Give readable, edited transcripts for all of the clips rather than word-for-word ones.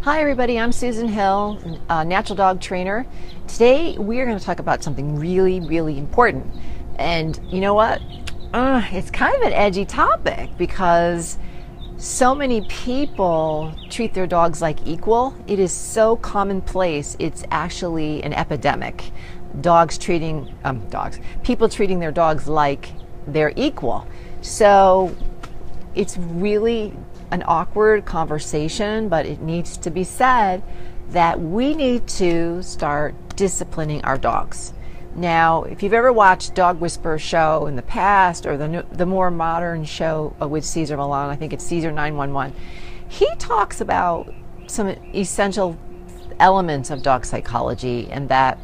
Hi everybody, I'm Susan Hill, natural dog trainer. Today we are going to talk about something really important. And you know what? It's kind of an edgy topic because so many people treat their dogs like equal. It is so commonplace, it's actually an epidemic. People treating their dogs like they're equal. So it's really an awkward conversation, but it needs to be said that we need to start disciplining our dogs. Now, if you've ever watched Dog Whisperer show in the past, or the more modern show with Cesar Millan, I think it's Cesar 911, he talks about some essential elements of dog psychology, and that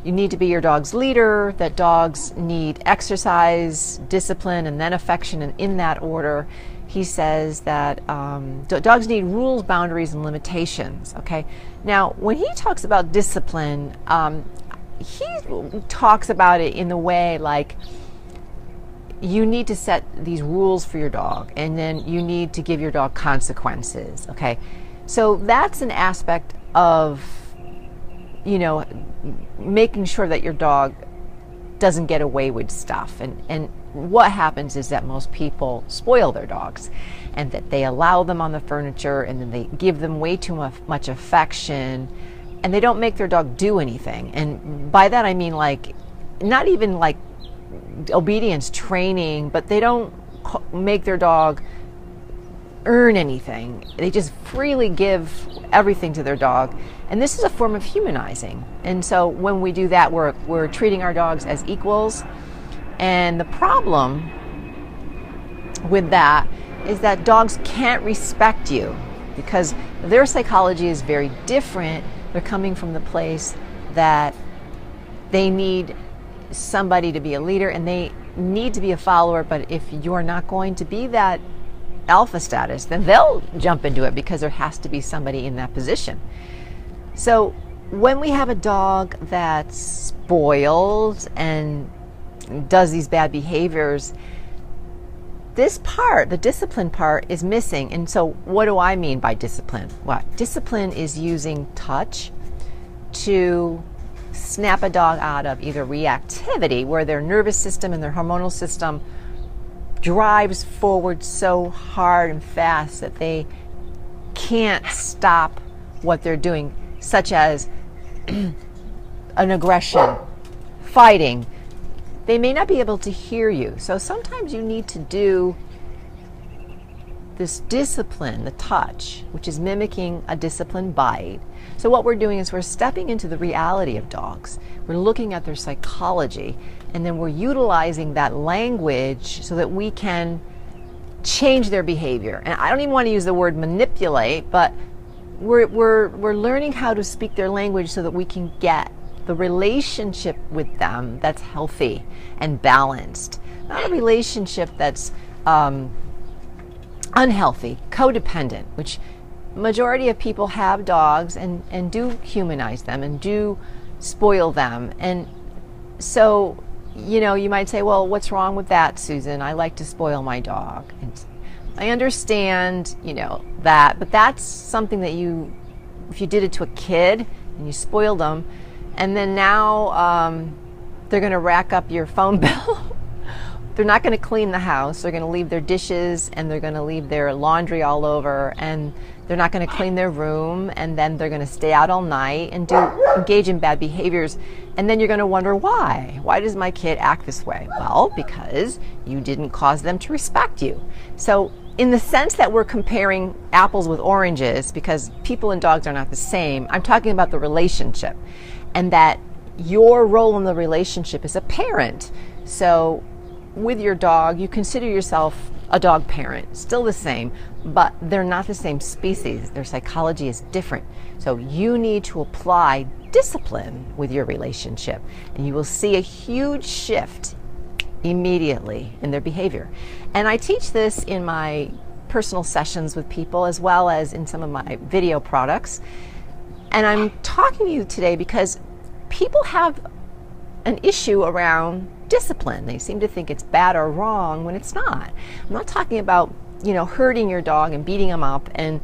you need to be your dog's leader, that dogs need exercise, discipline, and then affection, and in that order. He says that dogs need rules, boundaries, and limitations. Okay. Now, when he talks about discipline, he talks about it in the way like you need to set these rules for your dog, and then you need to give your dog consequences. Okay. So that's an aspect of, making sure that your dog doesn't get away with stuff. And what happens is that most people spoil their dogs, and that they allow them on the furniture, and then they give them way too much affection, and they don't make their dog do anything. And by that I mean not even like obedience training, but they don't make their dog earn anything. They just freely give everything to their dog, and this is a form of humanizing. And so when we do that, we're treating our dogs as equals. And the problem with that is that dogs can't respect you because their psychology is very different. They're coming from the place that they need somebody to be a leader, and they need to be a follower. But if you're not going to be that alpha status, then they'll jump into it because there has to be somebody in that position. So when we have a dog that's spoiled and does these bad behaviors, this part, the discipline part, is missing. And so what do I mean by discipline? What? Discipline is using touch to snap a dog out of either reactivity, where their nervous system and their hormonal system drives forward so hard and fast that they can't stop what they're doing, such as an aggression, fighting. They may not be able to hear you. So sometimes you need to do this discipline, the touch, which is mimicking a disciplined bite. So what we're doing is we're stepping into the reality of dogs. We're looking at their psychology, and then we're utilizing that language so that we can change their behavior. And I don't even want to use the word manipulate, but we're learning how to speak their language so that we can get the relationship with them that's healthy and balanced, not a relationship that's unhealthy, codependent, which majority of people have dogs and do humanize them and do spoil them. And so, you might say, well, what's wrong with that, Susan? I like to spoil my dog. And I understand, that, but that's something that if you did it to a kid and you spoiled them, and then now they're going to rack up your phone bill. They're not going to clean the house. They're going to leave their dishes, and they're going to leave their laundry all over, and they're not going to clean their room, and then they're going to stay out all night and engage in bad behaviors. And then you're going to wonder why. Why does my kid act this way? Well, because you didn't cause them to respect you. So in the sense that we're comparing apples with oranges, because people and dogs are not the same, I'm talking about the relationship, and that your role in the relationship is a parent. So with your dog, you consider yourself a dog parent, still the same, but they're not the same species. Their psychology is different. So you need to apply discipline with your relationship, and you will see a huge shift immediately in their behavior. And I teach this in my personal sessions with people, as well as in some of my video products. And I'm talking to you today because people have an issue around discipline. They seem to think it's bad or wrong when it's not. I'm not talking about, hurting your dog and beating him up and,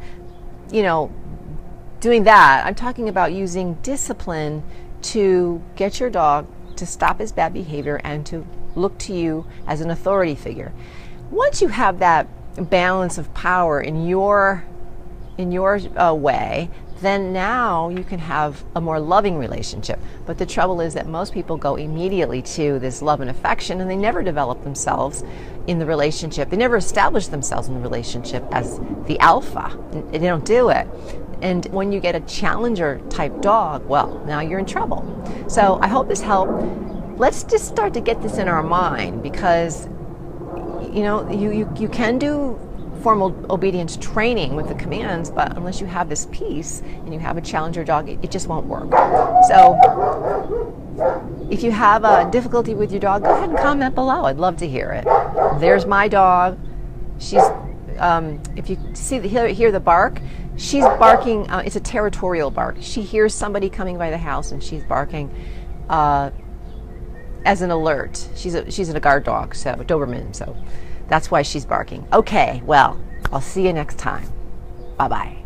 doing that. I'm talking about using discipline to get your dog to stop his bad behavior and to look to you as an authority figure. Once you have that balance of power in your way, then now you can have a more loving relationship. But the trouble is that most people go immediately to this love and affection, and they never develop themselves in the relationship. They never establish themselves in the relationship as the alpha. They don't do it. And when you get a challenger type dog, well, now you're in trouble. So I hope this helped. Let's just start to get this in our mind, because you can do formal obedience training with the commands, but unless you have this piece and you have a challenger dog, it just won't work. So if you have a difficulty with your dog, go ahead and comment below. I'd love to hear it. There's my dog. She's if you hear the bark, she's barking. It's a territorial bark. She hears somebody coming by the house and she's barking as an alert. She's a guard dog, so a Doberman, so that's why she's barking. Okay, well, I'll see you next time. Bye-bye.